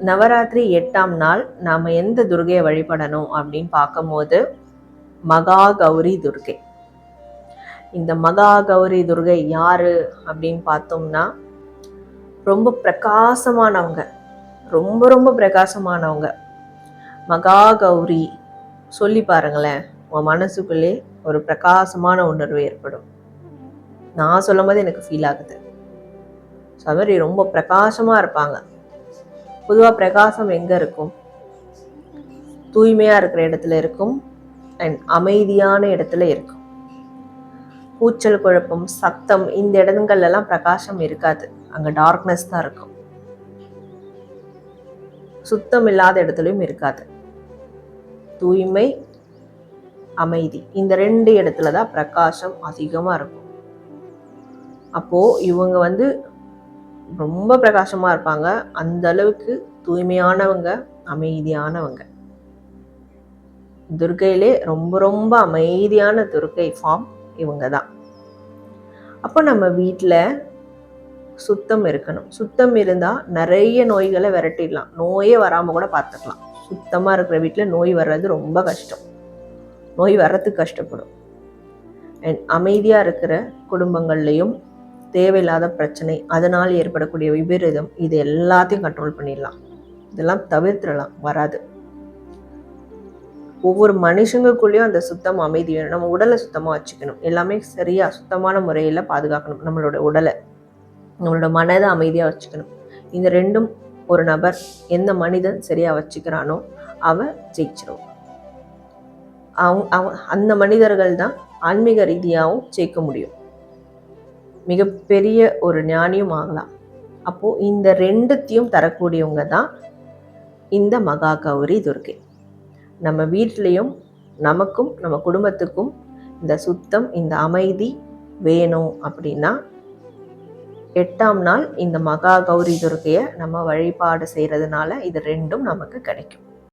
நவராத்திரி 8ஆம் நாள் நாம் எந்த துர்கையை வழிபடணும் அப்படின்னு பார்க்கும்போது மகா கௌரி துர்கை. இந்த மகா கௌரி துர்கை யாரு அப்படின்னு பார்த்தோம்னா, ரொம்ப பிரகாசமானவங்க, ரொம்ப ரொம்ப பிரகாசமானவங்க. மகா கௌரி சொல்லி பாருங்களேன், உன் மனசுக்குள்ளே ஒரு பிரகாசமான உணர்வு ஏற்படும். நான் சொல்லும் போது எனக்கு ஃபீல் ஆகுது. ஸோ அது மாதிரி ரொம்ப பிரகாசமாக இருப்பாங்க. பொதுவாக பிரகாசம் எங்கே இருக்கும்? தூய்மையாக இருக்கிற இடத்துல இருக்கும் அண்ட் அமைதியான இடத்துல இருக்கும். கூச்சல் குழப்பம் சத்தம் இந்த இடங்கள்லாம் பிரகாசம் இருக்காது, அங்கே டார்க்னஸ் தான் இருக்கும். சுத்தம் இல்லாத இடத்துலையும் இருக்காது. தூய்மை அமைதி இந்த 2 இடத்துல தான் பிரகாசம் அதிகமாக இருக்கும். அப்போது இவங்க ரொம்ப பிரகாசமாக இருப்பாங்க. அந்த அளவுக்கு தூய்மையானவங்க, அமைதியானவங்க. துர்கையிலே ரொம்ப ரொம்ப அமைதியான துர்கை ஃபார்ம் இவங்க தான். அப்போ நம்ம வீட்டில் சுத்தம் இருக்கணும். சுத்தம் இருந்தால் நிறைய நோய்களை விரட்டிடலாம். நோயே வராமல் கூட பார்த்துக்கலாம். சுத்தமாக இருக்கிற வீட்டில் நோய் வர்றது ரொம்ப கஷ்டம். நோய் வர்றதுக்கு கஷ்டப்படும். அண்ட் அமைதியாக இருக்கிற குடும்பங்கள்லையும் தேவையில்லாத பிரச்சனை, அதனால் ஏற்படக்கூடிய விபரீதம், இது எல்லாத்தையும் கண்ட்ரோல் பண்ணிடலாம். இதெல்லாம் தவிர்த்துடலாம், வராது. ஒவ்வொரு மனுஷங்களுக்குள்ளேயும் அந்த சுத்தம் அமைதி வேணும். நம்ம உடலை சுத்தமாக வச்சுக்கணும். எல்லாமே சரியாக சுத்தமான முறையில் பாதுகாக்கணும். நம்மளோட உடலை, நம்மளோட மனதை அமைதியாக வச்சுக்கணும். இந்த 2ம் ஒரு நபர், எந்த மனிதன் சரியாக வச்சுக்கிறானோ அவன் ஜெயிச்சிருவான். அந்த மனிதர்கள் தான் ஆன்மீக ரீதியாகவும் ஜெயிக்க முடியும். மிகப்பெரிய ஒரு ஞானியும் ஆகலாம். அப்போது இந்த 2த்தையும் தரக்கூடியவங்க தான் இந்த மகா கௌரி துர்கை. நம்ம வீட்லேயும் நமக்கும் நம்ம குடும்பத்துக்கும் இந்த சுத்தம், இந்த அமைதி வேணும் அப்படின்னா 8ஆம் நாள் இந்த மகா கௌரி துர்கையை நம்ம வழிபாடு செய்கிறதுனால இது 2ம் நமக்கு கிடைக்கும்.